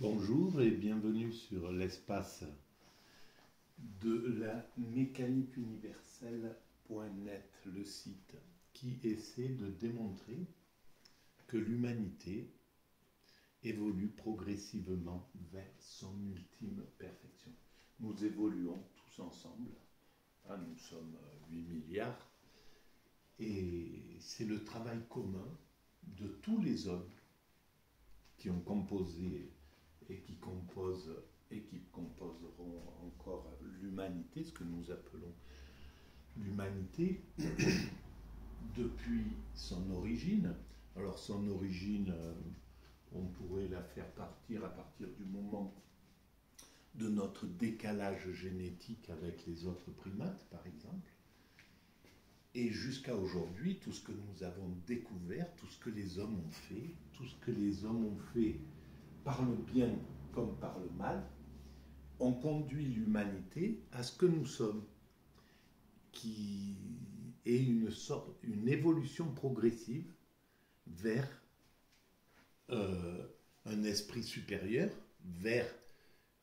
Bonjour et bienvenue sur l'espace de la mécanique universelle.net, le site qui essaie de démontrer que l'humanité évolue progressivement vers son ultime perfection. Nous évoluons tous ensemble, nous sommes 8 milliards, et c'est le travail commun de tous les hommes qui ont composé et qui composeront encore l'humanité, ce que nous appelons l'humanité, depuis son origine. Alors son origine, on pourrait la faire partir à partir du moment de notre décalage génétique avec les autres primates, par exemple. Et jusqu'à aujourd'hui, tout ce que nous avons découvert, tout ce que les hommes ont fait, tout ce que les hommes ont fait par le bien comme par le mal, ont conduit l'humanité à ce que nous sommes, qui est une évolution progressive vers un esprit supérieur, vers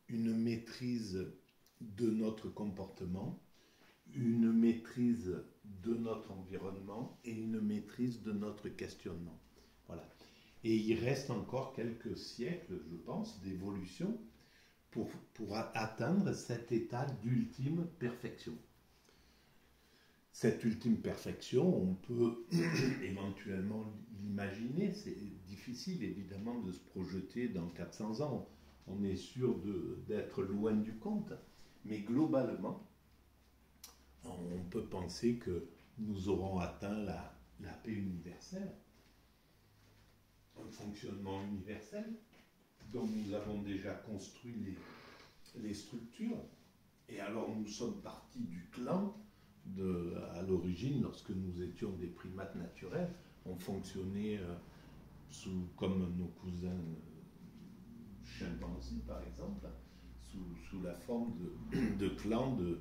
une maîtrise de notre comportement, une maîtrise de notre environnement et une maîtrise de notre questionnement. Voilà. Et il reste encore quelques siècles, je pense, d'évolution pour atteindre cet état d'ultime perfection. Cette ultime perfection, on peut éventuellement l'imaginer, c'est difficile évidemment de se projeter dans 400 ans, on est sûr d'être loin du compte, mais globalement, on peut penser que nous aurons atteint la paix universelle, un fonctionnement universel dont nous avons déjà construit les structures. Et alors nous sommes partis du clan à l'origine, lorsque nous étions des primates naturels, on fonctionnait comme nos cousins chimpanzés par exemple, sous la forme de clans de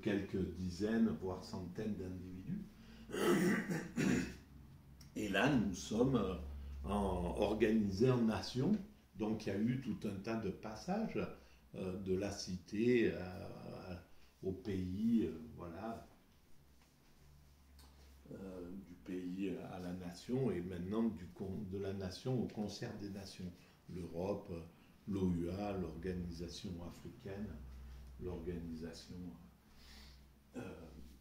quelques dizaines, voire centaines d'individus. Et là, nous sommes organisés en nations, donc il y a eu tout un tas de passages de la cité au pays, voilà, du pays à la nation, et maintenant de la nation au concert des nations. L'Europe, l'OUA, l'organisation africaine, l'organisation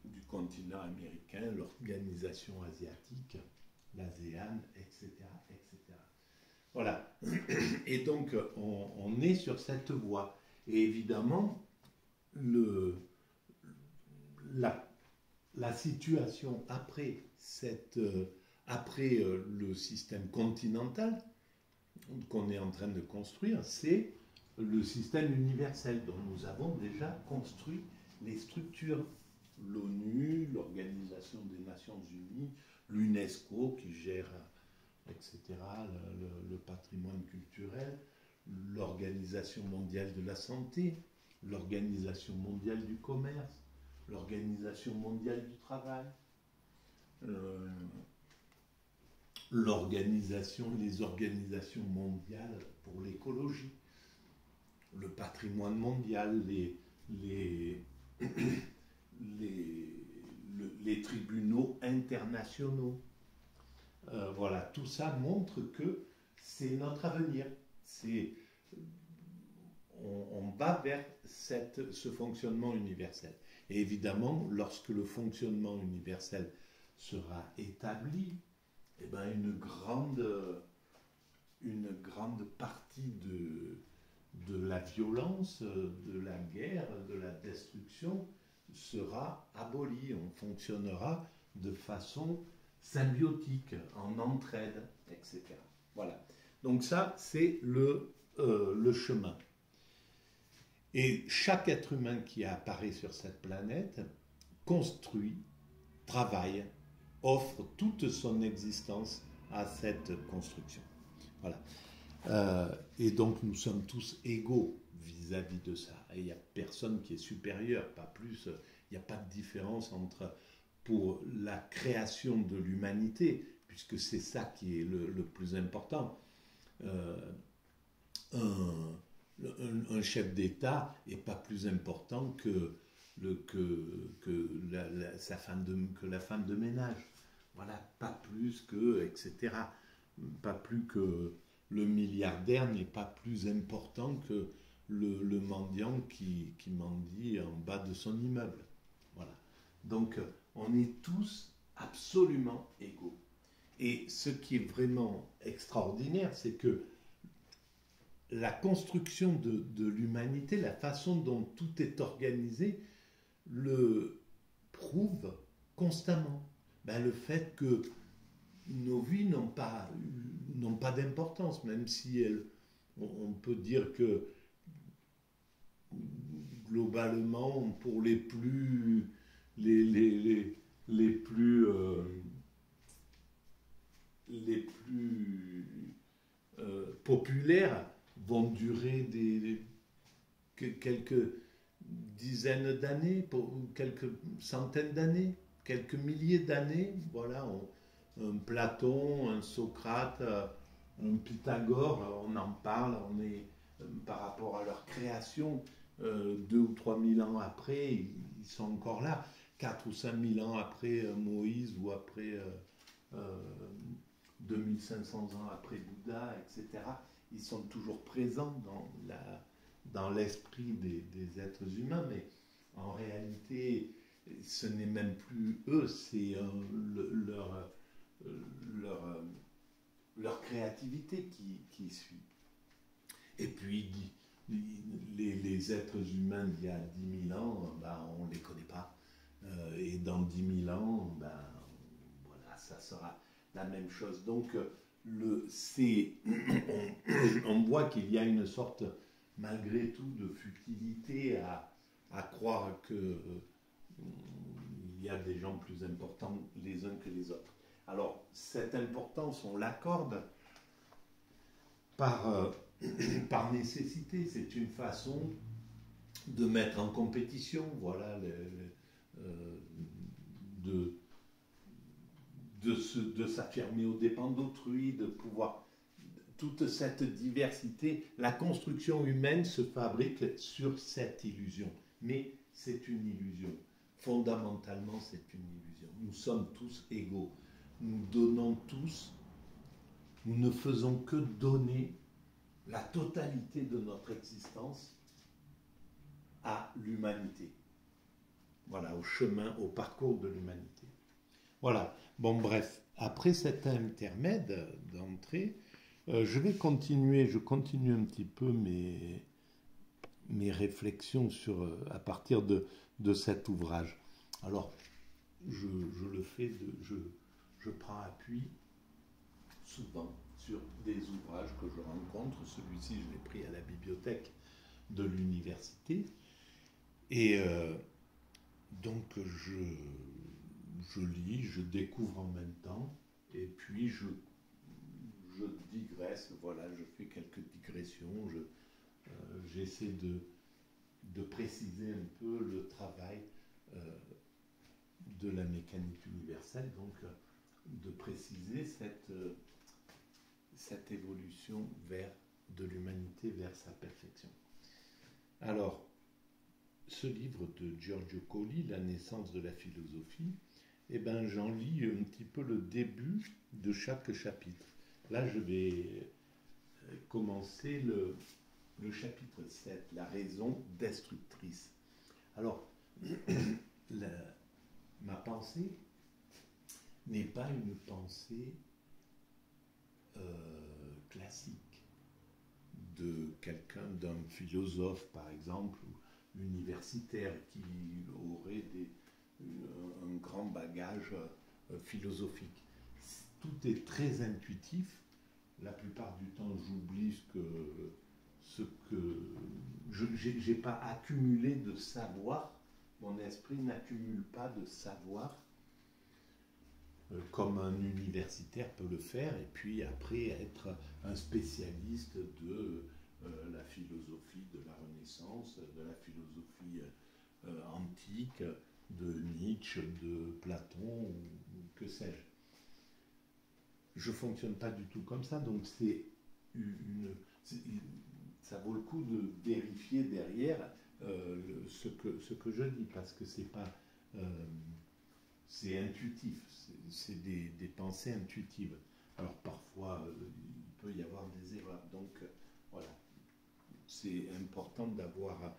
du continent américain, l'organisation asiatique, l'ASEAN, etc., etc. Voilà. Et donc, on est sur cette voie. Et évidemment, la situation après le système continental qu'on est en train de construire, c'est le système universel dont nous avons déjà construit les structures. L'ONU, l'Organisation des Nations Unies, l'UNESCO qui gère, etc., le patrimoine culturel, l'Organisation mondiale de la santé, l'Organisation mondiale du commerce, l'Organisation mondiale du travail, les organisations mondiales pour l'écologie, le patrimoine mondial, les tribunaux internationaux. Voilà, tout ça montre que c'est notre avenir. On va vers ce fonctionnement universel. Et évidemment, lorsque le fonctionnement universel sera établi, eh ben une grande partie de la violence, de la guerre, de la destruction sera abolie. On fonctionnera de façon symbiotique, en entraide, etc. Voilà. Donc ça, c'est le chemin. Et chaque être humain qui apparaît sur cette planète construit, travaille, offre toute son existence à cette construction. Voilà. Et donc nous sommes tous égaux vis-à-vis de ça. Et il n'y a personne qui est supérieur, pas plus. Il n'y a pas de différence pour la création de l'humanité, puisque c'est ça qui est le plus important. Un un chef d'État n'est pas plus important que, que la femme de ménage. Voilà, pas plus que, etc. Pas plus que le milliardaire n'est pas plus important que le mendiant qui mendie en bas de son immeuble. Voilà. Donc, on est tous absolument égaux. Et ce qui est vraiment extraordinaire, c'est que la construction de l'humanité, la façon dont tout est organisé, le prouve constamment. Ben, le fait que nos vies n'ont pas d'importance, même si on peut dire que globalement, pour les plus populaires vont durer quelques dizaines d'années, quelques centaines d'années, quelques milliers d'années. Voilà, un Platon, un Socrate, un Pythagore, on en parle, on est par rapport à leur création, 2 ou 3 000 ans après, ils sont encore là. 4 ou 5 000 ans après Moïse ou après 2500 ans après Bouddha, etc. Ils sont toujours présents dans l'esprit des êtres humains, mais en réalité, ce n'est même plus eux, c'est leur créativité qui suit. Et puis, les êtres humains d'il y a 10 000 ans, ben, on ne les connaît pas. Et dans 10 000 ans, ben, voilà, ça sera la même chose. Donc, on voit qu'il y a une sorte, malgré tout, de futilité à croire qu'il y a des gens plus importants les uns que les autres. Alors, cette importance, on l'accorde par nécessité. C'est une façon de mettre en compétition, voilà, de s'affirmer aux dépens d'autrui, de pouvoir... Toute cette diversité, la construction humaine se fabrique sur cette illusion. Mais c'est une illusion. Fondamentalement, c'est une illusion. Nous sommes tous égaux. Nous donnons tous, nous ne faisons que donner la totalité de notre existence à l'humanité. Voilà, au chemin, au parcours de l'humanité. Voilà. Bon, bref, après cet intermède d'entrée, je continue un petit peu mes réflexions à partir de cet ouvrage. Alors, je le fais, je prends appui souvent sur des ouvrages que je rencontre. Celui-ci, je l'ai pris à la bibliothèque de l'université. Et donc, je lis, je découvre en même temps, et puis je digresse, voilà, je fais quelques digressions, j'essaie de préciser un peu le travail de la mécanique universelle, donc de préciser cette évolution de l'humanité vers sa perfection. Alors, ce livre de Giorgio Colli, La naissance de la philosophie, eh ben, j'en lis un petit peu le début de chaque chapitre. Là, je vais commencer le chapitre 7, la raison destructrice. Alors, ma pensée n'est pas une pensée classique de quelqu'un, d'un philosophe, par exemple, ou universitaire, qui aurait un grand bagage philosophique. Tout est très intuitif. La plupart du temps, j'oublie ce que j'ai pas accumulé de savoir. Mon esprit n'accumule pas de savoir comme un universitaire peut le faire, et puis après être un spécialiste de la philosophie de la Renaissance, de la philosophie antique, de Nietzsche, de Platon, ou que sais-je. Je ne fonctionne pas du tout comme ça, donc ça vaut le coup de vérifier derrière ce que je dis, parce que c'est pas... c'est intuitif, c'est des pensées intuitives. Alors parfois, il peut y avoir des erreurs. Donc voilà, c'est important d'avoir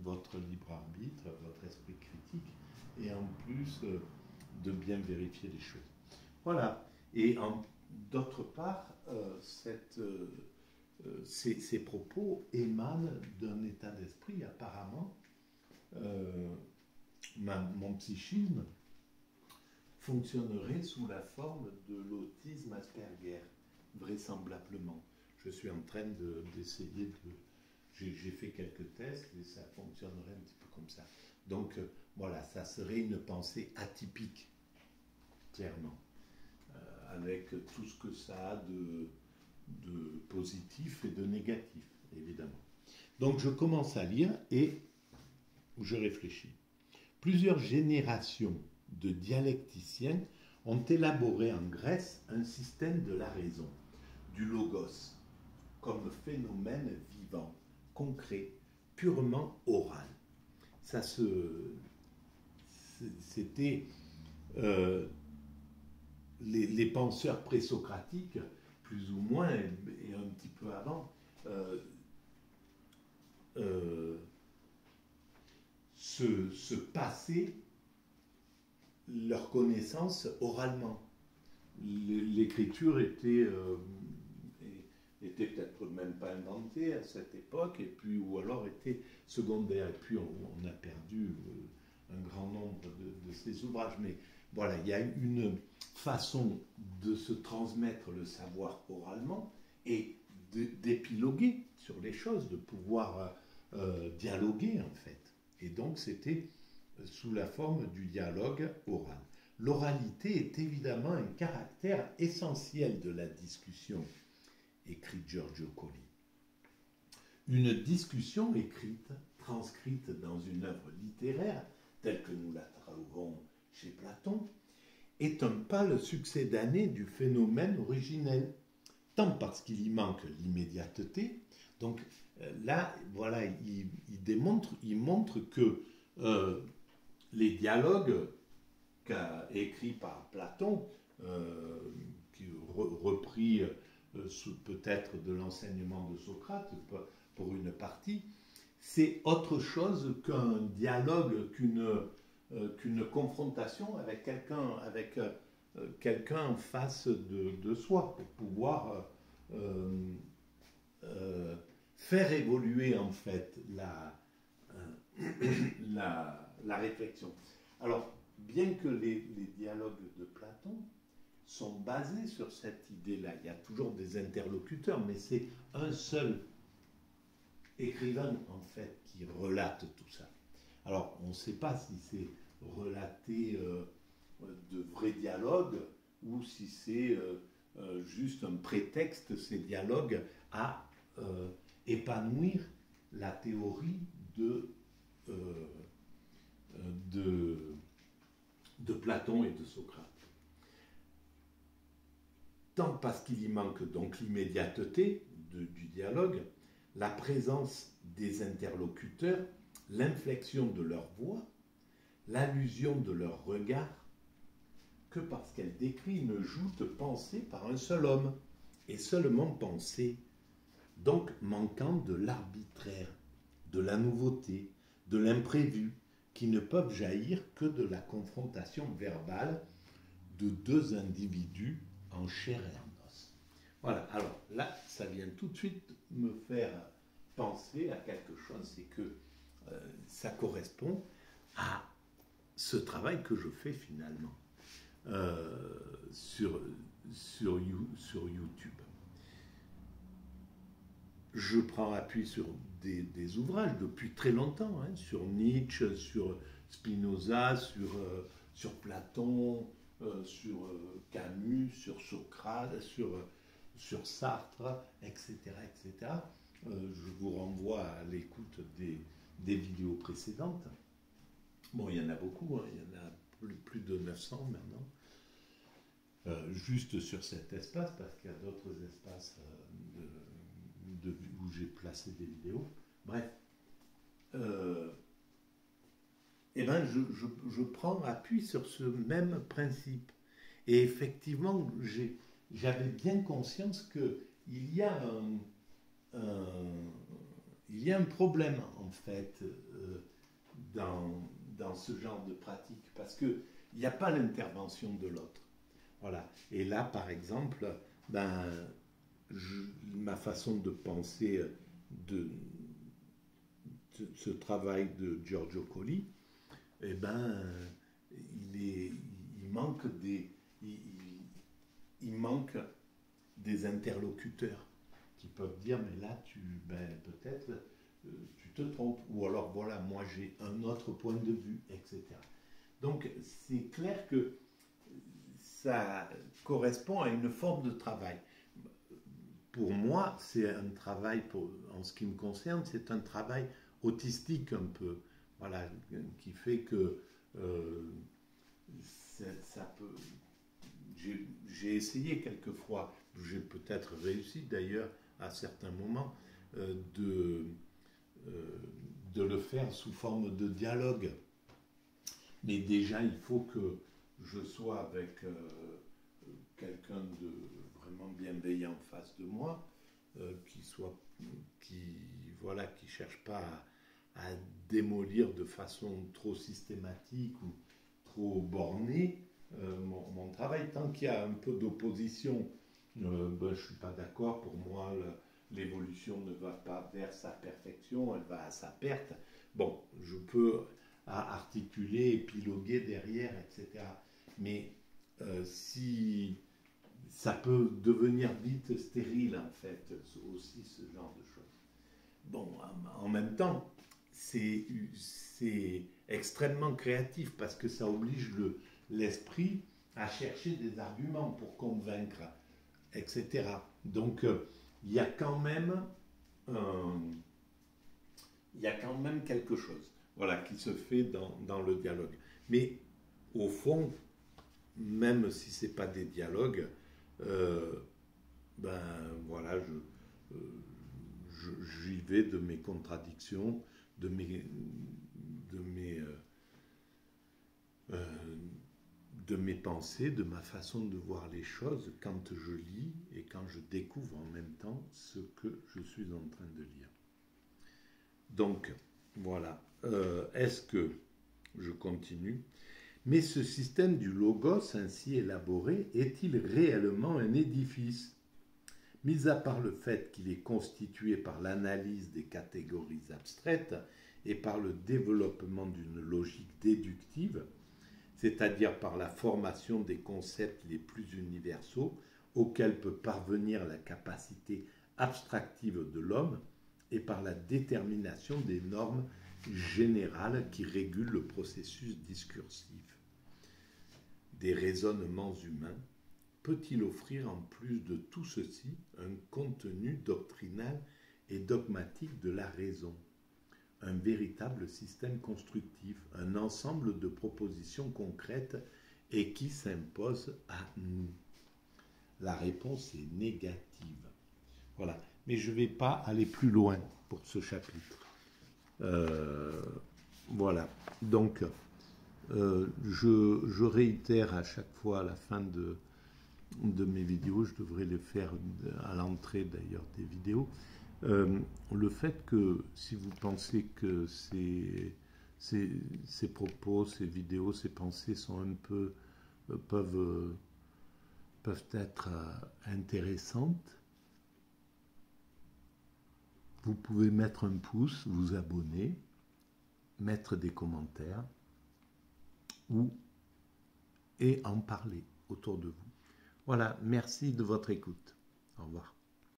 votre libre arbitre, votre esprit critique, et en plus de bien vérifier les choses. Voilà. Et d'autre part, ces propos émanent d'un état d'esprit apparemment. Mon psychisme fonctionnerait sous la forme de l'autisme Asperger, vraisemblablement. Je suis en train d'essayer de... J'ai fait quelques tests et ça fonctionnerait un petit peu comme ça. Donc voilà, ça serait une pensée atypique, clairement, avec tout ce que ça a de positif et de négatif, évidemment. Donc je commence à lire et je réfléchis. Plusieurs générations de dialecticiens ont élaboré en Grèce un système de la raison, du logos, comme phénomène vivant, concret, purement oral. C'était les penseurs présocratiques, plus ou moins, et un petit peu avant, se passaient leur connaissance oralement. L'écriture était peut-être même pas inventée à cette époque, et puis, ou alors était secondaire. Et puis on a perdu un grand nombre de ces ouvrages. Mais voilà, il y a une façon de se transmettre le savoir oralement et d'épiloguer sur les choses, de pouvoir dialoguer en fait. Et donc c'était sous la forme du dialogue oral. L'oralité est évidemment un caractère essentiel de la discussion, écrit Giorgio Colli. Une discussion écrite, transcrite dans une œuvre littéraire, telle que nous la trouvons chez Platon, est un pâle succédané du phénomène originel, tant parce qu'il y manque l'immédiateté. Donc là, voilà, il montre que les dialogues écrits par Platon, qui repris peut-être de l'enseignement de Socrate pour une partie, c'est autre chose qu'un dialogue, qu'une confrontation avec quelqu'un en face de soi, pour pouvoir faire évoluer en fait la réflexion. Alors, bien que les dialogues de Platon sont basés sur cette idée-là, il y a toujours des interlocuteurs, mais c'est un seul écrivain en fait qui relate tout ça. Alors, on ne sait pas si c'est relaté de vrais dialogues ou si c'est juste un prétexte, ces dialogues, à épanouir la théorie de Platon et de Socrate. Tant parce qu'il y manque donc l'immédiateté du dialogue, la présence des interlocuteurs, l'inflexion de leur voix, l'allusion de leur regard, que parce qu'elle décrit une joute pensée par un seul homme, et seulement pensée, donc manquant de l'arbitraire, de la nouveauté, de l'imprévu, qui ne peuvent jaillir que de la confrontation verbale de deux individus en chair et en os. Voilà, alors là, ça vient tout de suite me faire penser à quelque chose, c'est que ça correspond à ce travail que je fais finalement sur YouTube. Je prends appui sur des ouvrages depuis très longtemps, hein, sur Nietzsche, sur Spinoza, sur Platon, sur Camus, sur Socrate, sur Sartre, etc. etc. Je vous renvoie à l'écoute des vidéos précédentes. Bon, il y en a beaucoup, hein, il y en a plus de 900 maintenant. Juste sur cet espace, parce qu'il y a d'autres espaces où j'ai placé des vidéos. Bref. Eh ben, je prends appui sur ce même principe. Et effectivement, j'avais bien conscience qu'il y a il y a un problème, en fait, dans ce genre de pratique, parce qu'il n'y a pas l'intervention de l'autre. Voilà. Et là, par exemple, ben, ma façon de penser de ce travail de Giorgio Colli, eh ben, il manque il manque des interlocuteurs qui peuvent dire, mais là, peut-être tu te trompes, ou alors voilà, moi j'ai un autre point de vue, etc. Donc c'est clair que ça correspond à une forme de travail. Pour moi, c'est un travail, en ce qui me concerne, c'est un travail autistique un peu, voilà, qui fait que ça peut... J'ai essayé quelquefois, j'ai peut-être réussi d'ailleurs à certains moments, de le faire sous forme de dialogue. Mais déjà, il faut que je sois avec quelqu'un de vraiment bienveillant en face de moi, qui cherche pas à démolir de façon trop systématique ou trop bornée mon travail. Tant qu'il y a un peu d'opposition, je ne suis pas d'accord. Pour moi, l'évolution ne va pas vers sa perfection, elle va à sa perte. Bon, je peux articuler, épiloguer derrière, etc. Mais si ça peut devenir vite stérile, en fait, aussi ce genre de choses. Bon, en même temps, c'est extrêmement créatif parce que ça oblige l'esprit à chercher des arguments pour convaincre, etc. Donc, il y a quand même quelque chose, voilà, qui se fait dans le dialogue. Mais au fond, même si ce n'est pas des dialogues, voilà, j'y vais de mes contradictions, de mes pensées, de ma façon de voir les choses quand je lis et quand je découvre en même temps ce que je suis en train de lire. Donc, voilà. Est-ce que je continue ? Mais ce système du logos ainsi élaboré est-il réellement un édifice ? Mis à part le fait qu'il est constitué par l'analyse des catégories abstraites et par le développement d'une logique déductive, c'est-à-dire par la formation des concepts les plus universaux auxquels peut parvenir la capacité abstractive de l'homme, et par la détermination des normes générales qui régulent le processus discursif des raisonnements humains, peut-il offrir en plus de tout ceci un contenu doctrinal et dogmatique de la raison, un véritable système constructif, un ensemble de propositions concrètes et qui s'impose à nous? La réponse est négative. Voilà. Mais je ne vais pas aller plus loin pour ce chapitre. Voilà. Donc, je réitère à chaque fois à la fin de mes vidéos, je devrais le faire à l'entrée d'ailleurs des vidéos, le fait que si vous pensez que ces propos, ces vidéos, ces pensées sont un peu, peuvent être intéressantes, vous pouvez mettre un pouce, vous abonner, mettre des commentaires et en parler autour de vous. Voilà, merci de votre écoute. Au revoir.